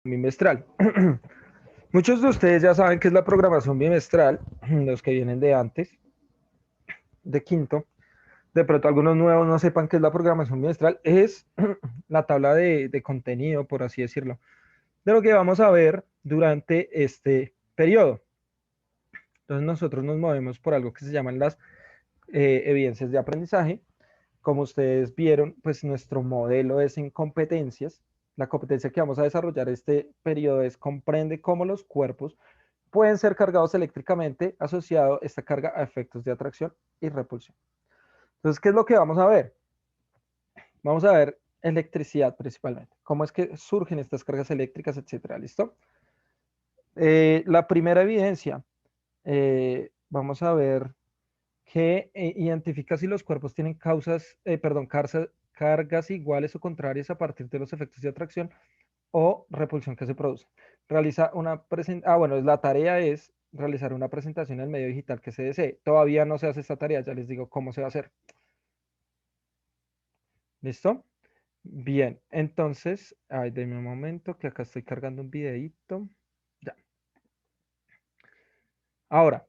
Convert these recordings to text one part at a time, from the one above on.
Bimestral. Muchos de ustedes ya saben qué es la programación bimestral, los que vienen de antes, de quinto. De pronto algunos nuevos no sepan qué es la programación bimestral. Es la tabla de contenido, por así decirlo, de lo que vamos a ver durante este periodo. Entonces nosotros nos movemos por algo que se llaman las evidencias de aprendizaje. Como ustedes vieron, pues nuestro modelo es en competencias. La competencia que vamos a desarrollar este periodo es comprende cómo los cuerpos pueden ser cargados eléctricamente asociado esta carga a efectos de atracción y repulsión. Entonces, ¿qué es lo que vamos a ver? Vamos a ver electricidad principalmente. ¿Cómo es que surgen estas cargas eléctricas, etcétera? ¿Listo? La primera evidencia, vamos a ver que identifica si los cuerpos tienen cargas iguales o contrarias a partir de los efectos de atracción o repulsión que se produce. Realiza una presentación, bueno, la tarea es realizar una presentación en el medio digital que se desee. Todavía no se hace esta tarea, ya les digo cómo se va a hacer. ¿Listo? Bien, entonces, ay, denme un momento que acá estoy cargando un videito. Ya. Ahora,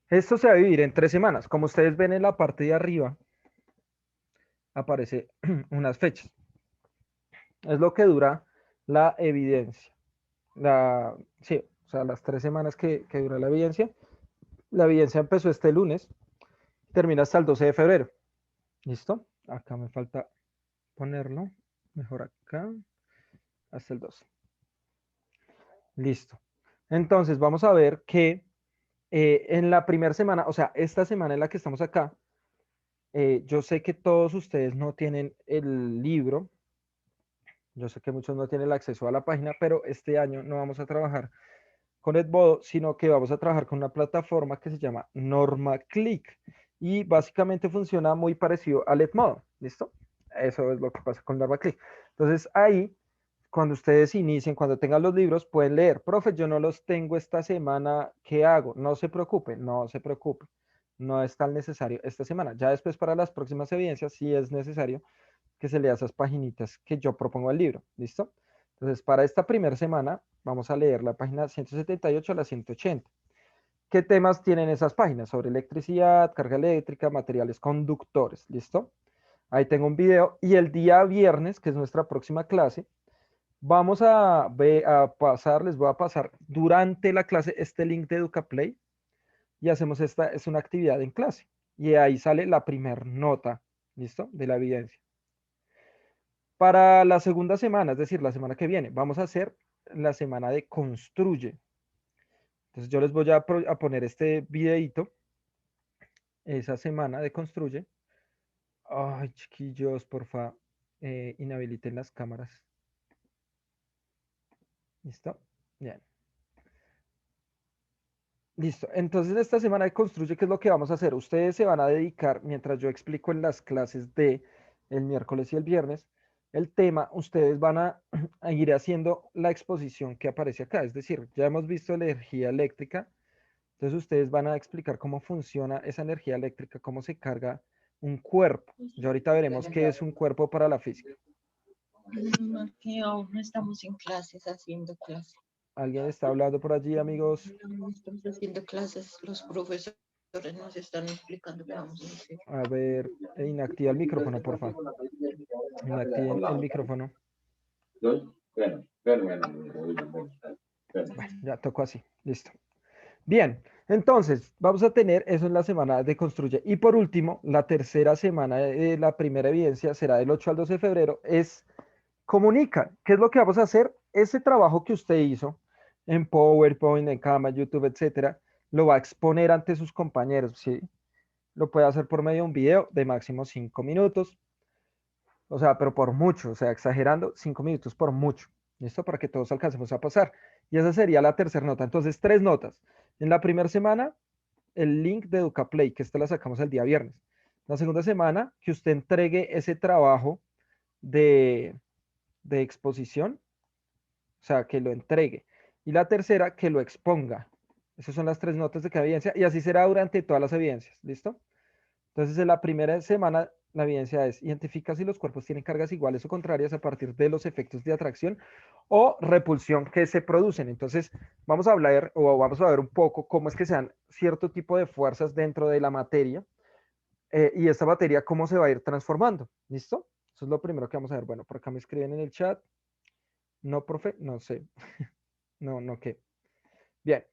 esto se va a dividir en 3 semanas. Como ustedes ven en la parte de arriba, aparece unas fechas. Es lo que dura la evidencia. Sí, o sea, las 3 semanas que dura la evidencia. La evidencia empezó este lunes, termina hasta el 12 de febrero. ¿Listo? Acá me falta ponerlo. Mejor acá. Hasta el 12. Listo. Entonces, vamos a ver que en la primera semana, o sea, esta semana en la que estamos acá, yo sé que todos ustedes no tienen el libro. Yo sé que muchos no tienen el acceso a la página, pero este año no vamos a trabajar con Edmodo, sino que vamos a trabajar con una plataforma que se llama NormaClick y básicamente funciona muy parecido al Edmodo, ¿listo? Eso es lo que pasa con NormaClick. Entonces ahí, cuando ustedes inicien, cuando tengan los libros, pueden leer, profe, yo no los tengo esta semana, ¿qué hago? No se preocupe, no se preocupe. No es tan necesario esta semana. Ya después para las próximas evidencias sí es necesario que se lea esas paginitas que yo propongo al libro, ¿listo? Entonces, para esta primera semana vamos a leer la página 178 a la 180. ¿Qué temas tienen esas páginas? Sobre electricidad, carga eléctrica, materiales conductores, ¿listo? Ahí tengo un video y el día viernes, que es nuestra próxima clase, vamos a pasar, les voy a pasar durante la clase este link de EducaPlay y hacemos esta, es una actividad en clase. Y ahí sale la primera nota, ¿listo? De la evidencia. Para la segunda semana, es decir, la semana que viene, vamos a hacer la semana de construye. Entonces yo les voy a poner este videito, esa semana de construye. Ay, chiquillos, porfa, inhabiliten las cámaras. ¿Listo? Bien. Listo. Entonces esta semana de construye, ¿qué es lo que vamos a hacer? Ustedes se van a dedicar, mientras yo explico en las clases de el miércoles y el viernes, el tema, ustedes van a ir haciendo la exposición que aparece acá. Es decir, ya hemos visto la energía eléctrica. Entonces ustedes van a explicar cómo funciona esa energía eléctrica, cómo se carga un cuerpo. Ya ahorita veremos qué es un cuerpo para la física. Que aún no estamos en clases, haciendo clases. ¿Alguien está hablando por allí, amigos? No estamos haciendo clases, los profesores nos están explicando qué vamos a hacer. A ver, inactiva el micrófono, por favor. Inactiven el micrófono. Bueno, ya tocó así. Listo. Bien, entonces vamos a tener eso en la semana de construye. Y por último, la tercera semana de la primera evidencia será del 8 al 12 de febrero. Es comunica. ¿Qué es lo que vamos a hacer? Ese trabajo que usted hizo en PowerPoint, en Canva, YouTube, etcétera, lo va a exponer ante sus compañeros, ¿sí? Lo puede hacer por medio de un video de máximo 5 minutos, o sea, pero por mucho, o sea, exagerando, 5 minutos por mucho. ¿Listo? Para que todos alcancemos a pasar. Y esa sería la tercera nota. Entonces, 3 notas. En la primera semana, el link de EducaPlay, que esta la sacamos el día viernes. La segunda semana, que usted entregue ese trabajo de, de exposición, o sea, que lo entregue. Y la tercera, que lo exponga. Esas son las 3 notas de cada evidencia y así será durante todas las evidencias. ¿Listo? Entonces, en la primera semana, La evidencia es, identifica si los cuerpos tienen cargas iguales o contrarias a partir de los efectos de atracción o repulsión que se producen. Entonces, vamos a hablar o vamos a ver un poco cómo es que se dan cierto tipo de fuerzas dentro de la materia y esta materia cómo se va a ir transformando. ¿Listo? Eso es lo primero que vamos a ver. Bueno, por acá me escriben en el chat. No, profe, no sé. No, no, ¿qué? Bien.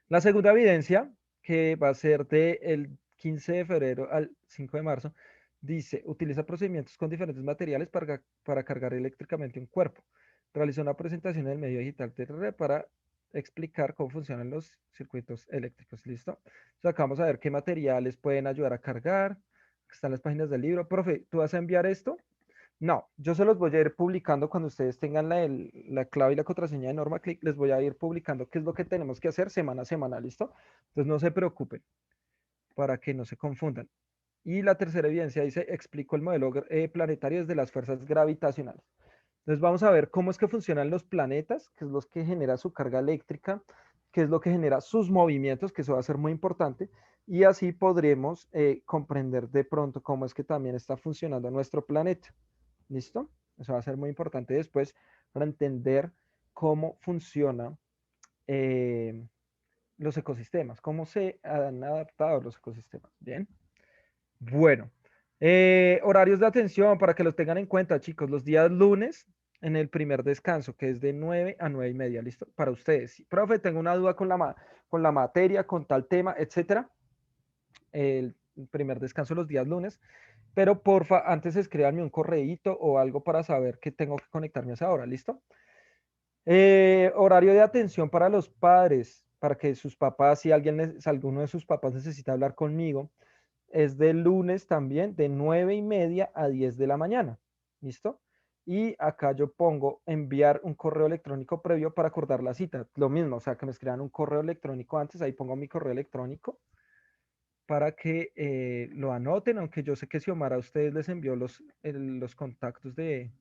La segunda evidencia, que va a ser del 15 de febrero al 5 de marzo, dice, utiliza procedimientos con diferentes materiales para cargar eléctricamente un cuerpo. Realiza una presentación en el medio digital TRR para explicar cómo funcionan los circuitos eléctricos. ¿Listo? Entonces acá vamos a ver qué materiales pueden ayudar a cargar. Están las páginas del libro. Profe, ¿tú vas a enviar esto? No, yo se los voy a ir publicando cuando ustedes tengan la clave y la contraseña de NormaClick, les voy a ir publicando qué es lo que tenemos que hacer semana a semana, ¿listo? Entonces no se preocupen para que no se confundan. Y la tercera evidencia dice, explico el modelo planetario desde las fuerzas gravitacionales. Entonces vamos a ver cómo es que funcionan los planetas, qué es lo que genera su carga eléctrica, qué es lo que genera sus movimientos, que eso va a ser muy importante, y así podremos comprender de pronto cómo es que también está funcionando nuestro planeta. ¿Listo? Eso va a ser muy importante después para entender cómo funcionan los ecosistemas, cómo se han adaptado los ecosistemas. Bien. Bueno, horarios de atención para que los tengan en cuenta, chicos. Los días lunes en el primer descanso, que es de 9 a 9 y media, ¿listo? Para ustedes. Si, profe, tengo una duda con la materia, con tal tema, etcétera. El primer descanso los días lunes. Pero porfa, antes escríbanme un correíto o algo para saber que tengo que conectarme a esa hora, ¿listo? Horario de atención para los padres, para que sus papás, si si alguno de sus papás necesita hablar conmigo, es de lunes también, de 9:30 a 10 de la mañana, ¿listo? Y acá yo pongo enviar un correo electrónico previo para acordar la cita. Lo mismo, o sea, que me escriban un correo electrónico antes, ahí pongo mi correo electrónico para que lo anoten, aunque yo sé que Xiomara a ustedes les envió los contactos de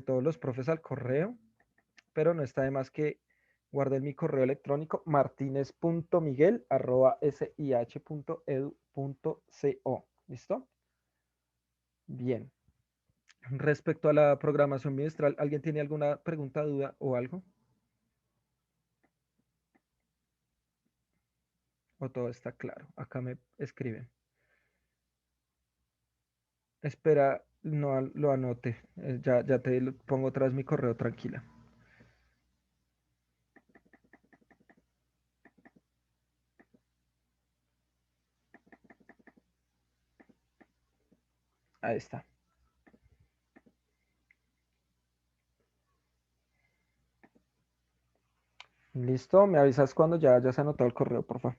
todos los profes al correo, pero no está de más que guarden mi correo electrónico martinez.miguel@sih.edu.co. ¿Listo? Bien. Respecto a la programación bimestral, ¿alguien tiene alguna pregunta, duda o algo? ¿O todo está claro? Acá me escriben. Espera, no lo anote. Ya te pongo otra vez mi correo, tranquila. Ahí está. Listo, me avisas cuando ya hayas anotado el correo, por favor.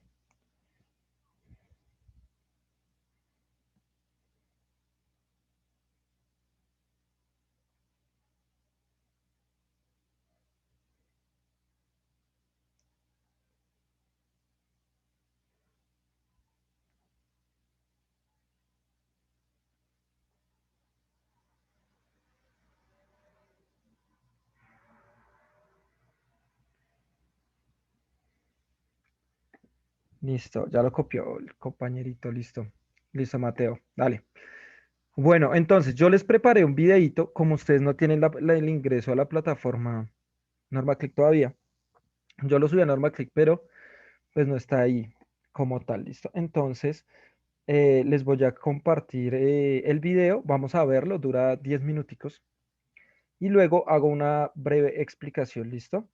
Listo, ya lo copió el compañerito, listo. Listo, Mateo, dale. Bueno, entonces yo les preparé un videito, como ustedes no tienen el ingreso a la plataforma NormaClick todavía. Yo lo subí a NormaClick, pero pues no está ahí como tal, listo. Entonces, les voy a compartir el video, vamos a verlo, dura 10 minuticos. Y luego hago una breve explicación, ¿listo?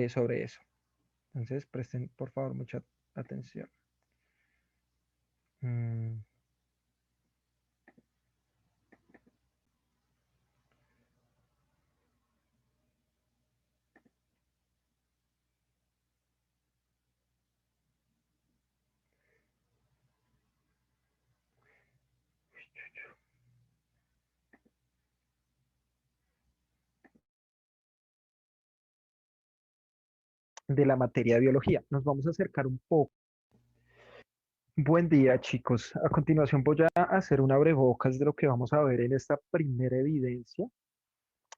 Sobre eso. Entonces, presten por favor mucha atención. Mm, de la materia de biología. Nos vamos a acercar un poco. Buen día, chicos. A continuación voy a hacer una abrebocas de lo que vamos a ver en esta primera evidencia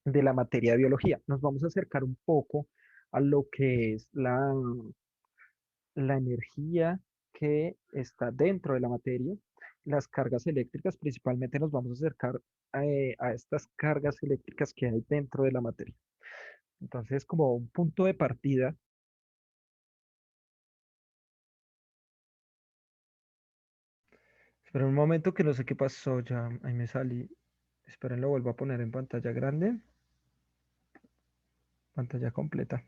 de la materia de biología. Nos vamos a acercar un poco a lo que es la energía que está dentro de la materia las cargas eléctricas, principalmente nos vamos a acercar a estas cargas eléctricas que hay dentro de la materia. Entonces, como un punto de partida, espera un momento que no sé qué pasó, ya ahí me salí. Esperen, lo vuelvo a poner en pantalla grande, pantalla completa.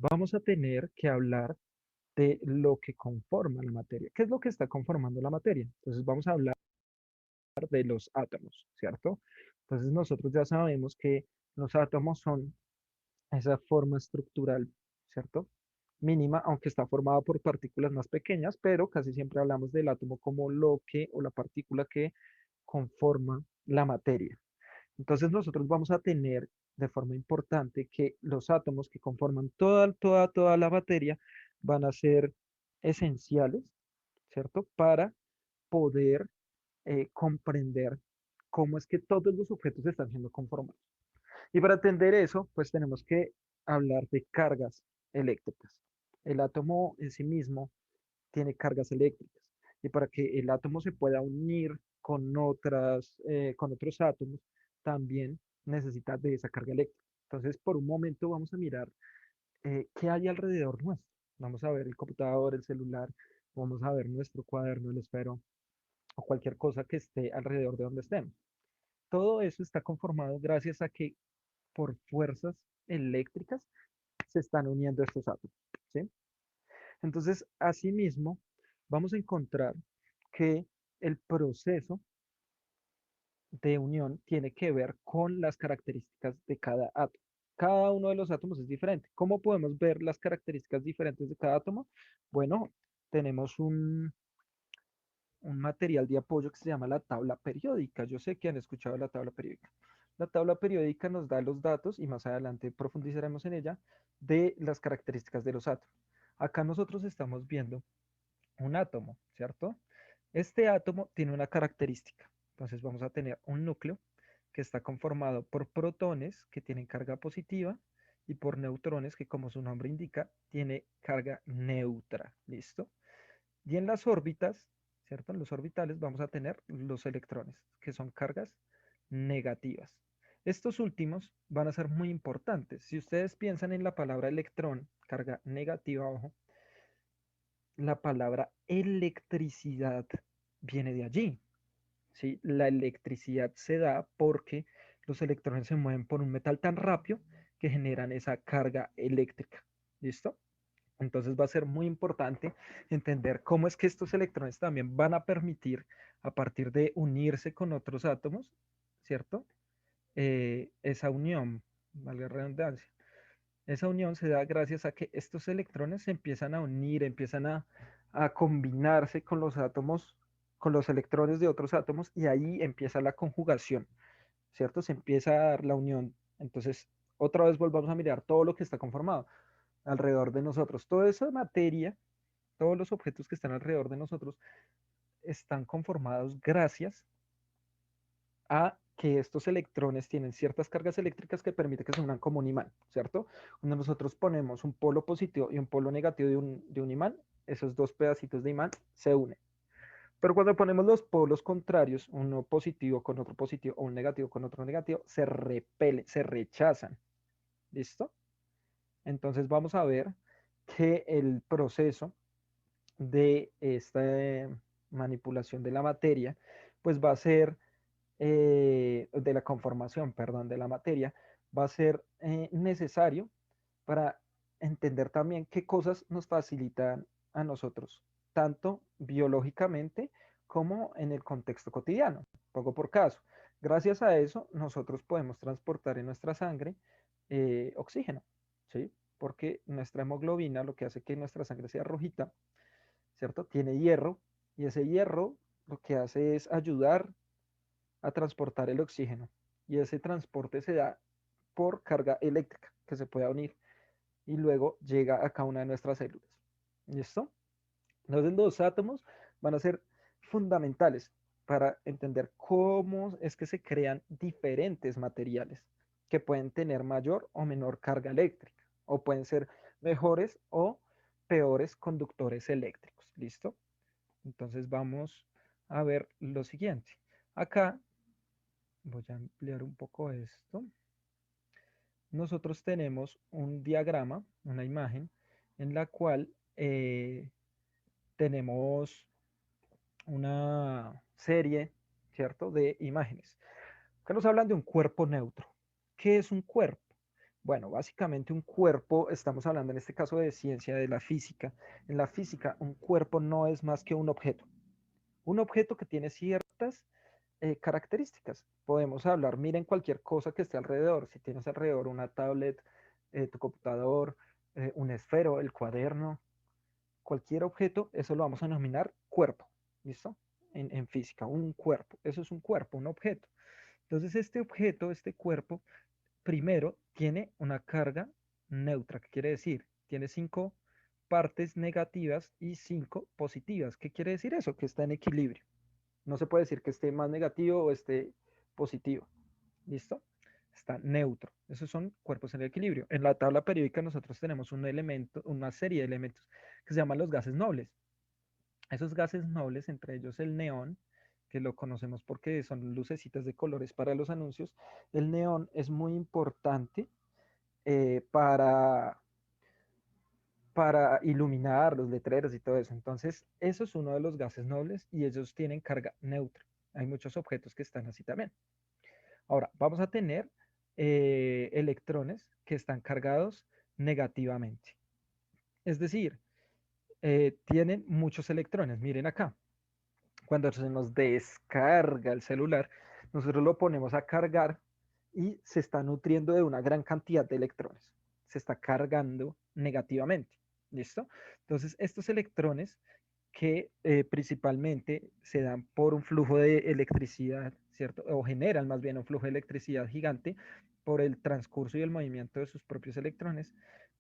Vamos a tener que hablar de lo que conforma la materia. ¿Qué es lo que está conformando la materia? Entonces vamos a hablar de los átomos, ¿cierto? Entonces nosotros ya sabemos que los átomos son esa forma estructural, ¿cierto? Mínima, aunque está formada por partículas más pequeñas, pero casi siempre hablamos del átomo como lo que o la partícula que conforma la materia. Entonces nosotros vamos a tener de forma importante que los átomos que conforman toda la materia van a ser esenciales, ¿cierto? Para poder comprender cómo es que todos los objetos están siendo conformados. Y para entender eso, pues tenemos que hablar de cargas eléctricas. El átomo en sí mismo tiene cargas eléctricas. Y para que el átomo se pueda unir con otros átomos, también necesita de esa carga eléctrica. Entonces, por un momento vamos a mirar qué hay alrededor nuestro. Vamos a ver el computador, el celular, vamos a ver nuestro cuaderno, el esfero o cualquier cosa que esté alrededor de donde estemos. Todo eso está conformado gracias a que por fuerzas eléctricas se están uniendo estos átomos, ¿sí? Entonces, asimismo, vamos a encontrar que el proceso de unión tiene que ver con las características de cada átomo. Cada uno de los átomos es diferente. ¿Cómo podemos ver las características diferentes de cada átomo? Bueno, tenemos un material de apoyo que se llama la tabla periódica. Yo sé que han escuchado la tabla periódica. La tabla periódica nos da los datos, y más adelante profundizaremos en ella, de las características de los átomos. Acá nosotros estamos viendo un átomo, ¿cierto? Este átomo tiene una característica. Entonces vamos a tener un núcleo que está conformado por protones que tienen carga positiva y por neutrones que, como su nombre indica, tiene carga neutra. ¿Listo? Y en las órbitas, ¿cierto? En los orbitales vamos a tener los electrones, que son cargas negativas. Estos últimos van a ser muy importantes. Si ustedes piensan en la palabra electrón, carga negativa, ojo, la palabra electricidad viene de allí. ¿Sí? La electricidad se da porque los electrones se mueven por un metal tan rápido que generan esa carga eléctrica. ¿Listo? Entonces va a ser muy importante entender cómo es que estos electrones también van a permitir, a partir de unirse con otros átomos, ¿cierto? Esa unión, valga la redundancia, esa unión se da gracias a que estos electrones se empiezan a unir, empiezan a combinarse con los átomos, con los electrones de otros átomos, y ahí empieza la conjugación, ¿cierto? Se empieza a dar la unión. Entonces, otra vez volvamos a mirar todo lo que está conformado alrededor de nosotros. Toda esa materia, todos los objetos que están alrededor de nosotros están conformados gracias a que estos electrones tienen ciertas cargas eléctricas que permiten que se unan como un imán, ¿cierto? Cuando nosotros ponemos un polo positivo y un polo negativo de un imán, esos dos pedacitos de imán se unen. Pero cuando ponemos los polos contrarios, uno positivo con otro positivo o un negativo con otro negativo, se repelen, se rechazan. ¿Listo? Entonces vamos a ver que el proceso de esta manipulación de la materia, pues va a ser, de la conformación, perdón, de la materia, va a ser necesario para entender también qué cosas nos facilitan a nosotros, tanto biológicamente como en el contexto cotidiano, poco por caso. Gracias a eso, nosotros podemos transportar en nuestra sangre oxígeno, ¿sí? Porque nuestra hemoglobina, lo que hace que nuestra sangre sea rojita, ¿cierto? Tiene hierro, y ese hierro lo que hace es ayudar a transportar el oxígeno. Y ese transporte se da por carga eléctrica que se puede unir y luego llega a cada una de nuestras células. ¿Listo? Entonces los átomos van a ser fundamentales para entender cómo es que se crean diferentes materiales que pueden tener mayor o menor carga eléctrica o pueden ser mejores o peores conductores eléctricos. ¿Listo? Entonces vamos a ver lo siguiente. Acá voy a ampliar un poco esto. Nosotros tenemos un diagrama, una imagen, en la cual tenemos una serie, ¿cierto?, de imágenes que nos hablan de un cuerpo neutro. ¿Qué es un cuerpo? Bueno, básicamente un cuerpo, estamos hablando en este caso de ciencia de la física. En la física, un cuerpo no es más que un objeto. Un objeto que tiene ciertas características. Podemos hablar, miren cualquier cosa que esté alrededor. Si tienes alrededor una tablet, tu computador, un esfero, el cuaderno, cualquier objeto, eso lo vamos a denominar cuerpo. ¿Listo? En física, un cuerpo. Eso es un cuerpo, un objeto. Entonces, este objeto, este cuerpo, primero tiene una carga neutra. ¿Qué quiere decir? Tiene 5 partes negativas y 5 positivas. ¿Qué quiere decir eso? Que está en equilibrio. No se puede decir que esté más negativo o esté positivo. ¿Listo? Está neutro. Esos son cuerpos en equilibrio. En la tabla periódica nosotros tenemos un elemento, una serie de elementos que se llaman los gases nobles. Esos gases nobles, entre ellos el neón, que lo conocemos porque son lucecitas de colores para los anuncios, el neón es muy importante eh, para, para iluminar los letreros y todo eso. Entonces, eso es uno de los gases nobles y ellos tienen carga neutra. Hay muchos objetos que están así también. Ahora, vamos a tener electrones que están cargados negativamente. Es decir, tienen muchos electrones. Miren acá, cuando se nos descarga el celular, nosotros lo ponemos a cargar y se está nutriendo de una gran cantidad de electrones. Se está cargando negativamente. ¿Listo? Entonces, estos electrones que principalmente se dan por un flujo de electricidad, ¿cierto? O generan más bien un flujo de electricidad gigante por el transcurso y el movimiento de sus propios electrones,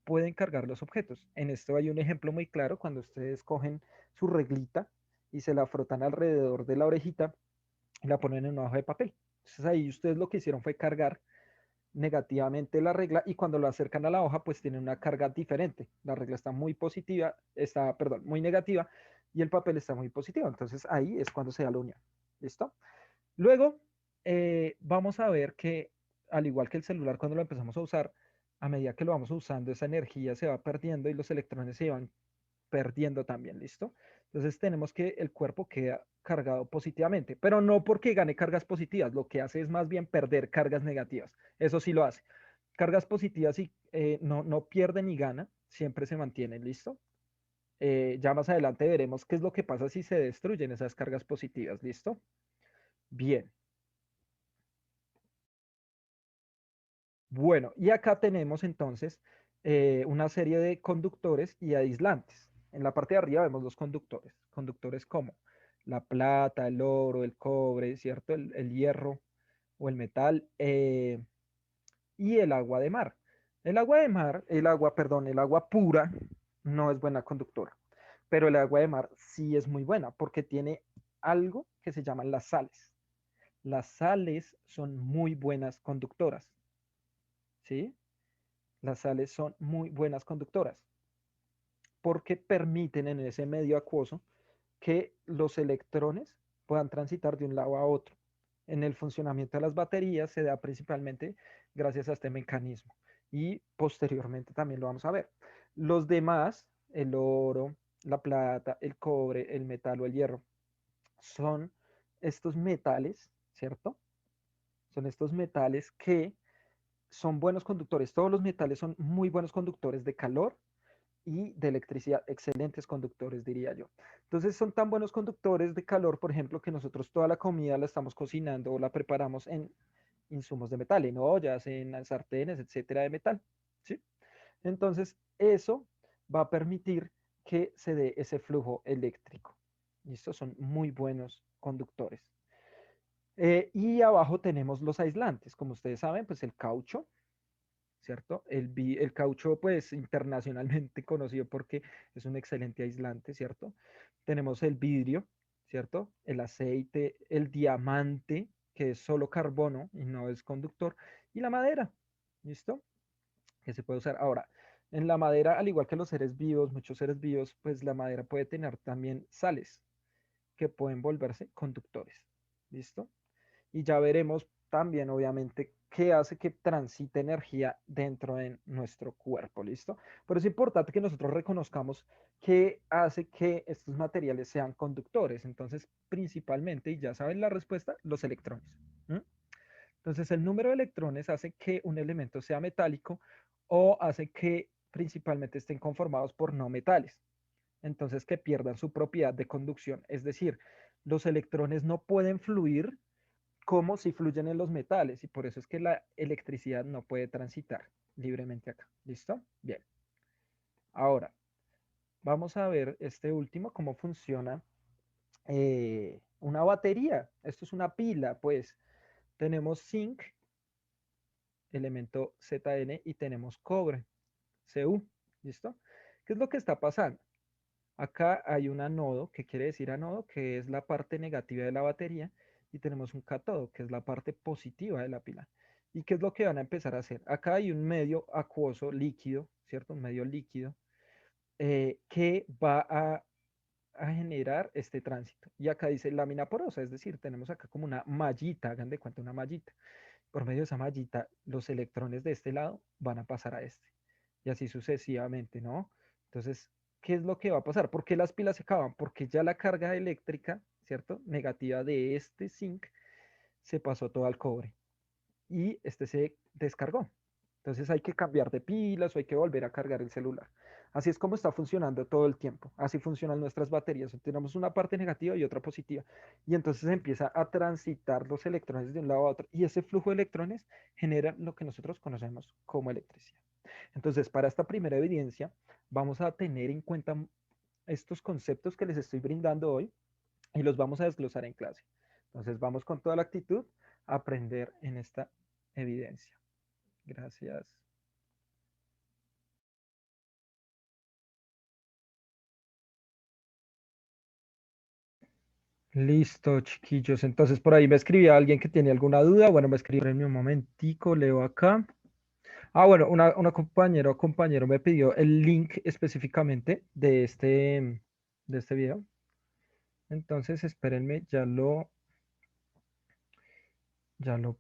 pueden cargar los objetos. En esto hay un ejemplo muy claro cuando ustedes cogen su reglita y se la frotan alrededor de la orejita y la ponen en una hoja de papel. Entonces ahí ustedes lo que hicieron fue cargar negativamente la regla y cuando lo acercan a la hoja pues tiene una carga diferente. La regla está muy positiva, está, perdón, muy negativa y el papel está muy positivo. Entonces ahí es cuando se da la unión. ¿Listo? Luego vamos a ver que al igual que el celular cuando lo empezamos a usar, a medida que lo vamos usando esa energía se va perdiendo y los electrones se van perdiendo también, ¿listo? Entonces tenemos que el cuerpo queda cargado positivamente, pero no porque gane cargas positivas, lo que hace es más bien perder cargas negativas, eso sí lo hace. Cargas positivas y no pierde ni gana, siempre se mantienen, ¿listo? Ya más adelante veremos qué es lo que pasa si se destruyen esas cargas positivas, ¿listo? Bien, bueno, y acá tenemos entonces una serie de conductores y aislantes. En la parte de arriba vemos los conductores. Conductores como la plata, el oro, el cobre, ¿cierto? El hierro o el metal y el agua de mar. El agua de mar, perdón, el agua pura no es buena conductora, pero el agua de mar sí es muy buena porque tiene algo que se llaman las sales. Las sales son muy buenas conductoras, ¿sí? Las sales son muy buenas conductoras porque permiten en ese medio acuoso que los electrones puedan transitar de un lado a otro. En el funcionamiento de las baterías se da principalmente gracias a este mecanismo y posteriormente también lo vamos a ver. Los demás, el oro, la plata, el cobre, el metal o el hierro, son estos metales, ¿cierto? Son estos metales que son buenos conductores. Todos los metales son muy buenos conductores de calor y de electricidad, excelentes conductores, diría yo. Entonces son tan buenos conductores de calor, por ejemplo, que nosotros toda la comida la estamos cocinando o la preparamos en insumos de metal, en ollas, en sartenes, etcétera, de metal. ¿Sí? Entonces, eso va a permitir que se dé ese flujo eléctrico. Y estos son muy buenos conductores. Y abajo tenemos los aislantes. Como ustedes saben, pues el caucho, ¿cierto? El caucho, pues, internacionalmente conocido porque es un excelente aislante, ¿cierto? Tenemos el vidrio, ¿cierto? El aceite, el diamante, que es solo carbono y no es conductor, y la madera, ¿listo? Que se puede usar. Ahora, en la madera, al igual que los seres vivos, muchos seres vivos, pues la madera puede tener también sales que pueden volverse conductores, ¿listo? Y ya veremos también, obviamente, qué hace que transite energía dentro de nuestro cuerpo, ¿listo? Pero es importante que nosotros reconozcamos qué hace que estos materiales sean conductores. Entonces, principalmente, y ya saben la respuesta, los electrones. ¿Mm? Entonces, el número de electrones hace que un elemento sea metálico o hace que principalmente estén conformados por no metales. Entonces, que pierdan su propiedad de conducción. Es decir, los electrones no pueden fluir como si fluyen en los metales y por eso es que la electricidad no puede transitar libremente acá. ¿Listo? Bien. Ahora, vamos a ver este último, cómo funciona una batería. Esto es una pila, pues. Tenemos zinc, elemento Zn, y tenemos cobre, Cu. ¿Listo? ¿Qué es lo que está pasando? Acá hay un anodo, que quiere decir anodo, que es la parte negativa de la batería, y tenemos un cátodo, que es la parte positiva de la pila. ¿Y qué es lo que van a empezar a hacer? Acá hay un medio acuoso líquido, ¿cierto? Un medio líquido que va a generar este tránsito. Y acá dice lámina porosa, es decir, tenemos acá como una mallita, hagan de cuenta una mallita. Por medio de esa mallita, los electrones de este lado van a pasar a este. Y así sucesivamente, ¿no? Entonces, ¿qué es lo que va a pasar? ¿Por qué las pilas se acaban? Porque ya la carga eléctrica, ¿cierto? Negativa de este zinc se pasó todo al cobre y este se descargó. Entonces hay que cambiar de pilas o hay que volver a cargar el celular. Así es como está funcionando todo el tiempo. Así funcionan nuestras baterías. Tenemos una parte negativa y otra positiva. Y entonces empieza a transitar los electrones de un lado a otro. Y ese flujo de electrones genera lo que nosotros conocemos como electricidad. Entonces, para esta primera evidencia, vamos a tener en cuenta estos conceptos que les estoy brindando hoy y los vamos a desglosar en clase. Entonces, vamos con toda la actitud a aprender en esta evidencia. Gracias. Listo, chiquillos. Entonces, por ahí me escribía alguien que tiene alguna duda. Bueno, me escribió en un momentico, leo acá. Ah, bueno, una compañera o compañero me pidió el link específicamente de este video. Entonces, espérenme, ya lo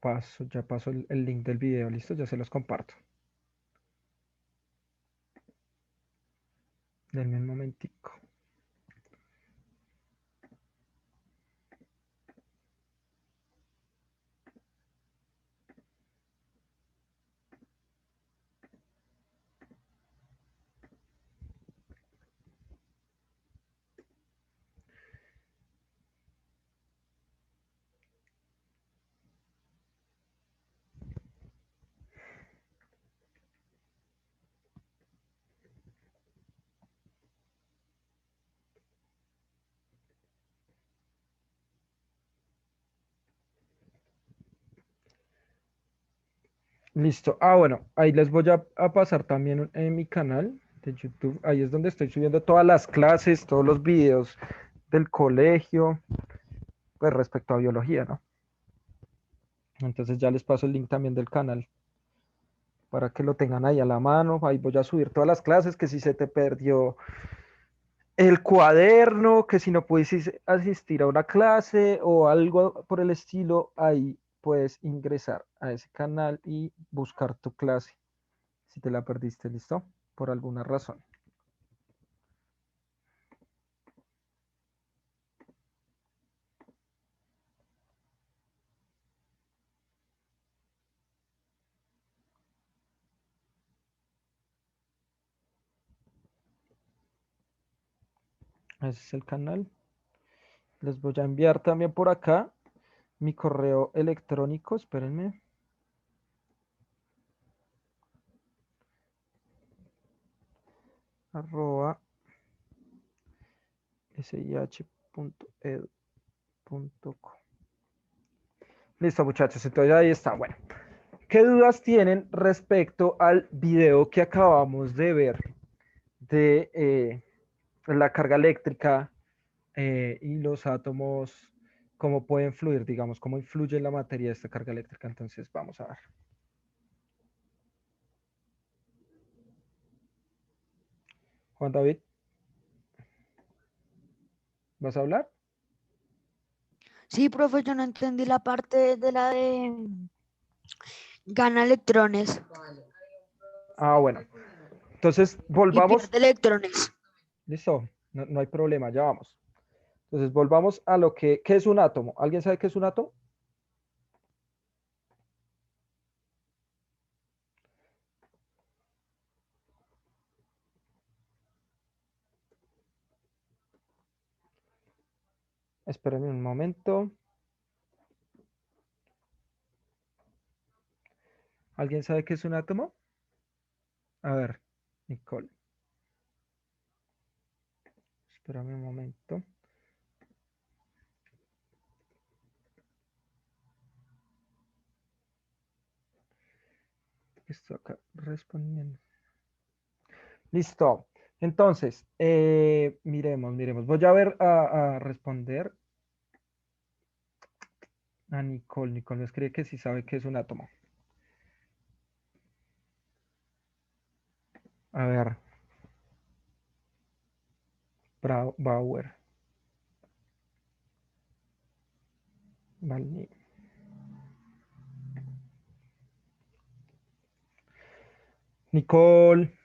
paso, ya paso el link del video, listo, ya se los comparto. Denme un momentico. Listo. Ah, bueno, ahí les voy a pasar también en mi canal de YouTube. Ahí es donde estoy subiendo todas las clases, todos los videos del colegio, pues respecto a biología, ¿no? Entonces ya les paso el link también del canal para que lo tengan ahí a la mano. Ahí voy a subir todas las clases, que si se te perdió el cuaderno, que si no pudiste asistir a una clase o algo por el estilo, ahí puedes ingresar a ese canal y buscar tu clase si te la perdiste, ¿listo? Por alguna razón. Ese es el canal. Les voy a enviar también por acá mi correo electrónico, espérenme. Arroba sih.edu.co. Listo, muchachos, entonces ahí está. Bueno, ¿Qué dudas tienen respecto al video que acabamos de ver de la carga eléctrica y los átomos, cómo pueden fluir, digamos, cómo influye en la materia esta carga eléctrica? Entonces, vamos a ver. Juan David, ¿vas a hablar? Sí, profe, yo no entendí la parte de la de gana electrones Ah, bueno. Entonces, y volvamos. pierde electrones. Listo, no, no hay problema, ya vamos. Entonces, volvamos a lo que, ¿qué es un átomo? ¿Alguien sabe qué es un átomo? Espérenme un momento. ¿Alguien sabe qué es un átomo? A ver, Nicole. Espérame un momento. Estoy acá respondiendo. Listo. Entonces, miremos. Voy a ver a responder a Nicole. Nicole nos cree que sí sabe qué es un átomo. A ver. Bauer. Vale. Nicole,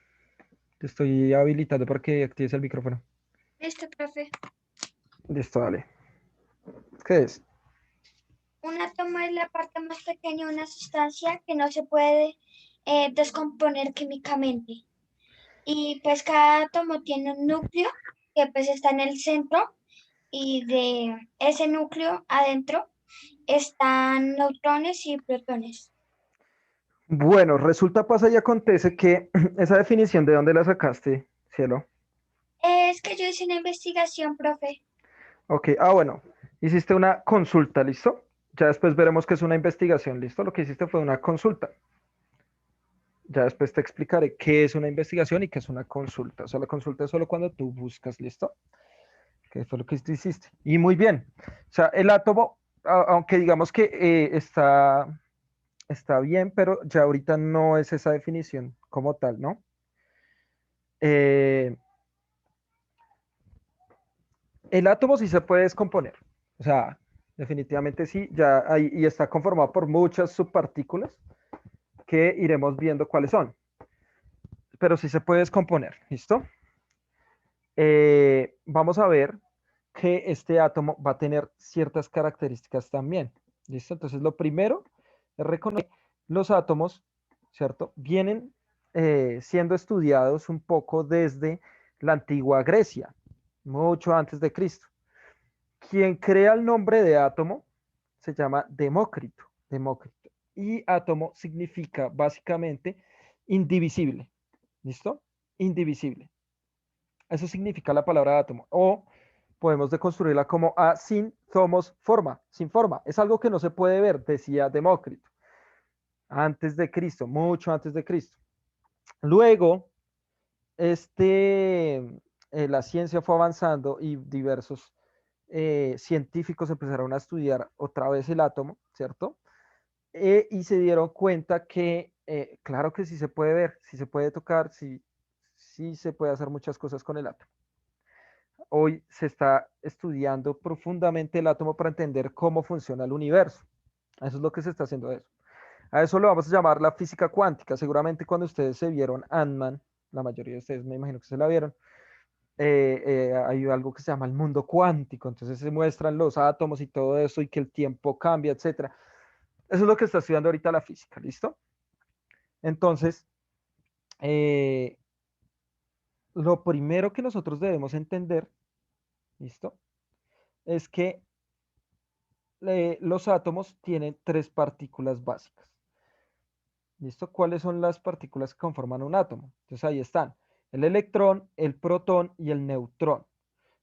te estoy habilitando para que actives el micrófono. Listo, profe. Listo, dale. ¿Qué es? Un átomo es la parte más pequeña de una sustancia que no se puede descomponer químicamente. Y pues cada átomo tiene un núcleo que pues está en el centro y de ese núcleo adentro están neutrones y protones. Bueno, resulta, pasa y acontece que esa definición, ¿de dónde la sacaste, cielo? Es que yo hice una investigación, profe. Ok, bueno, hiciste una consulta, ¿listo? Ya después veremos qué es una investigación, ¿listo? Lo que hiciste fue una consulta. Ya después te explicaré qué es una investigación y qué es una consulta. O sea, la consulta es solo cuando tú buscas, ¿listo? Que fue lo que tú hiciste. Y muy bien. O sea, el átomo, aunque digamos que está bien, pero ya ahorita no es esa definición como tal, ¿no? Eh, el átomo sí se puede descomponer. O sea, definitivamente sí, ya hay, y está conformado por muchas subpartículas que iremos viendo cuáles son. Pero sí se puede descomponer, ¿listo? Vamos a ver que este átomo va a tener ciertas características también. ¿Listo? Entonces, lo primero es reconocer que los átomos, ¿cierto? Vienen siendo estudiados un poco desde la antigua Grecia, mucho antes de Cristo. Quien crea el nombre de átomo se llama Demócrito. Demócrito. Y átomo significa básicamente indivisible. ¿Listo? Indivisible. Eso significa la palabra átomo. O podemos deconstruirla como a sin somos forma, sin forma. Es algo que no se puede ver, decía Demócrito, antes de Cristo, mucho antes de Cristo. Luego, la ciencia fue avanzando y diversos científicos empezaron a estudiar otra vez el átomo, ¿cierto? Y se dieron cuenta que, claro que sí se puede ver, sí se puede tocar, sí, sí se puede hacer muchas cosas con el átomo. Hoy se está estudiando profundamente el átomo para entender cómo funciona el universo. Eso es lo que se está haciendo de eso. A eso lo vamos a llamar la física cuántica. Seguramente cuando ustedes se vieron Ant-Man, la mayoría de ustedes me imagino que se la vieron, hay algo que se llama el mundo cuántico. Entonces se muestran los átomos y todo eso y que el tiempo cambia, etcétera. Eso es lo que está estudiando ahorita la física, ¿listo? Entonces, eh, lo primero que nosotros debemos entender, ¿listo? Es que los átomos tienen tres partículas básicas. ¿Listo? ¿Cuáles son las partículas que conforman un átomo? Entonces ahí están el electrón, el protón y el neutrón.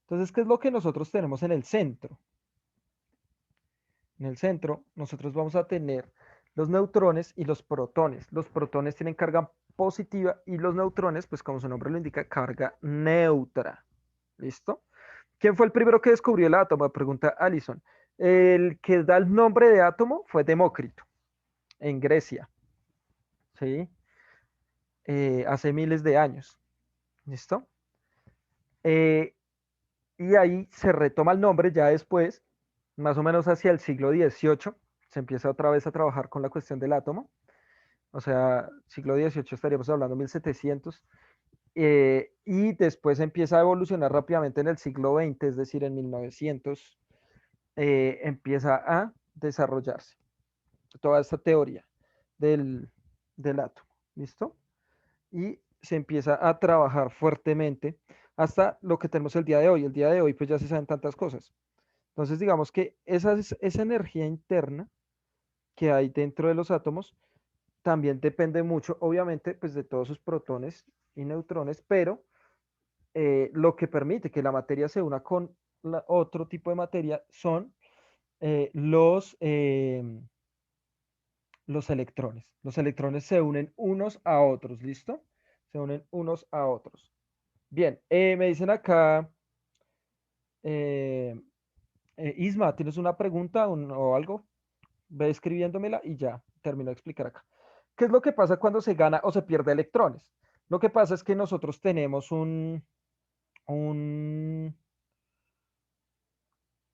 Entonces, ¿qué es lo que nosotros tenemos en el centro? En el centro nosotros vamos a tener los neutrones y los protones. Los protones tienen carga positiva y los neutrones, pues como su nombre lo indica, carga neutra. ¿Listo? ¿Quién fue el primero que descubrió el átomo? Pregunta Allison. El que da el nombre de átomo fue Demócrito, en Grecia, ¿sí? Hace miles de años. ¿Listo? Y ahí se retoma el nombre ya después, más o menos hacia el siglo XVIII, se empieza otra vez a trabajar con la cuestión del átomo. O sea, siglo XVIII estaríamos hablando 1700. Y después empieza a evolucionar rápidamente en el siglo XX, es decir, en 1900, empieza a desarrollarse toda esta teoría del, del átomo. ¿Listo? Y se empieza a trabajar fuertemente hasta lo que tenemos el día de hoy. El día de hoy pues ya se saben tantas cosas. Entonces digamos que esa energía interna que hay dentro de los átomos también depende mucho, obviamente, pues de todos sus protones y neutrones, pero lo que permite que la materia se una con otro tipo de materia son eh, los, eh, los electrones. Los electrones se unen unos a otros, ¿listo? Se unen unos a otros. Bien, me dicen acá, eh, Isma, ¿tienes una pregunta o algo? Ve escribiéndomela y ya termino de explicar acá. ¿Qué es lo que pasa cuando se gana o se pierde electrones? Lo que pasa es que nosotros tenemos un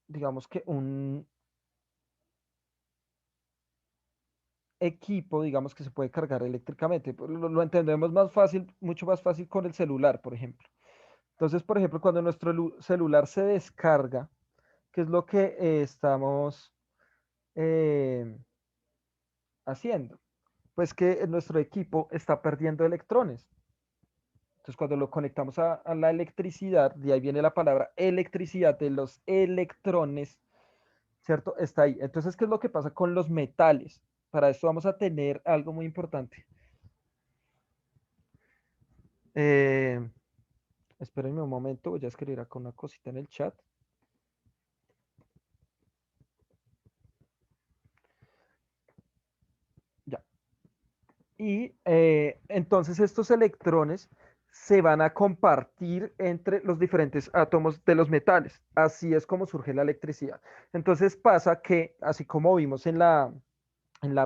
digamos que un equipo, digamos que se puede cargar eléctricamente. Pues, lo entendemos más fácil, mucho más fácil con el celular, por ejemplo. Entonces, por ejemplo, cuando nuestro celular se descarga, ¿qué es lo que estamos eh, haciendo? Pues que nuestro equipo está perdiendo electrones. Entonces, cuando lo conectamos a la electricidad, de ahí viene la palabra electricidad de los electrones, ¿cierto? Está ahí. Entonces, ¿qué es lo que pasa con los metales? Para esto vamos a tener algo muy importante. Eh, Espérenme un momento, voy a escribir acá una cosita en el chat. Ya. Y entonces estos electrones se van a compartir entre los diferentes átomos de los metales. Así es como surge la electricidad. Entonces pasa que, así como vimos en la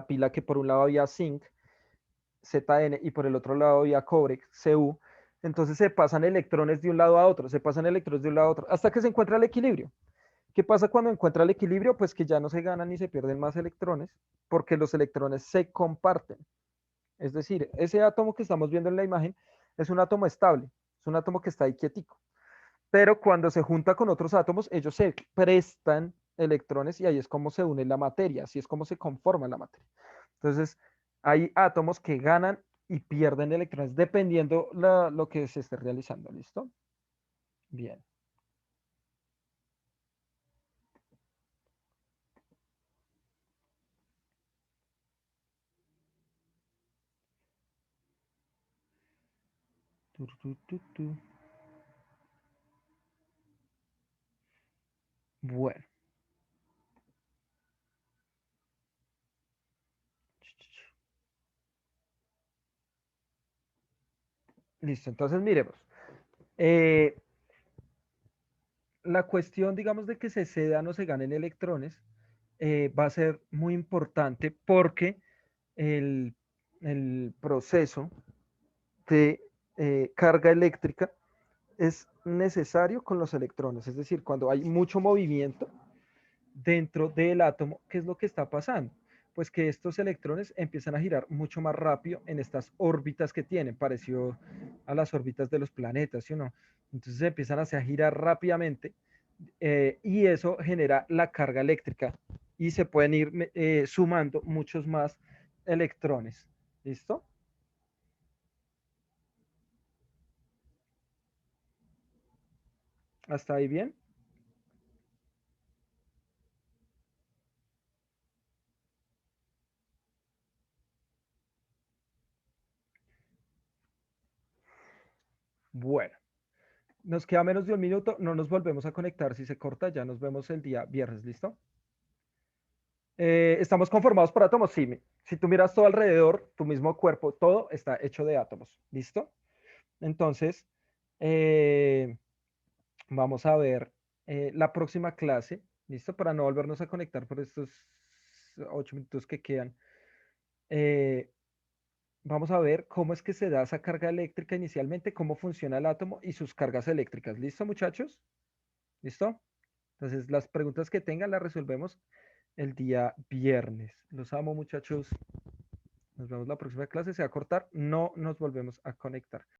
pila que por un lado había zinc, Zn, y por el otro lado había cobre, Cu, entonces se pasan electrones de un lado a otro, se pasan electrones de un lado a otro, hasta que se encuentra el equilibrio. ¿Qué pasa cuando encuentra el equilibrio? Pues que ya no se ganan ni se pierden más electrones, porque los electrones se comparten. Es decir, ese átomo que estamos viendo en la imagen es un átomo estable, es un átomo que está ahí quietico. Pero cuando se junta con otros átomos, ellos se prestan electrones y ahí es como se une la materia, así es como se conforma la materia. Entonces, hay átomos que ganan y pierden electrones dependiendo lo que se esté realizando. ¿Listo? Bien. Tu, tu, tu, tu. Bueno. Listo, entonces miremos. Eh, la cuestión, digamos, de que se cedan o se ganen electrones va a ser muy importante porque el, el proceso de carga eléctrica es necesario con los electrones. Es decir, cuando hay mucho movimiento dentro del átomo, ¿qué es lo que está pasando? Pues que estos electrones empiezan a girar mucho más rápido en estas órbitas que tienen, parecido a las órbitas de los planetas, ¿sí o no? Entonces empiezan a girar rápidamente y eso genera la carga eléctrica y se pueden ir sumando muchos más electrones. ¿Listo? ¿Hasta ahí bien? Bueno, nos queda menos de un minuto, no nos volvemos a conectar. Si se corta, ya nos vemos el día viernes, ¿listo? Estamos conformados por átomos, sí. Si tú miras todo alrededor, tu mismo cuerpo, todo está hecho de átomos. ¿Listo? Entonces, vamos a ver la próxima clase. ¿Listo? Para no volvernos a conectar por estos 8 minutos que quedan. Vamos a ver cómo es que se da esa carga eléctrica inicialmente, cómo funciona el átomo y sus cargas eléctricas. ¿Listo, muchachos? ¿Listo? Entonces, las preguntas que tengan las resolvemos el día viernes. Los amo, muchachos. Nos vemos la próxima clase. Se va a cortar. No nos volvemos a conectar.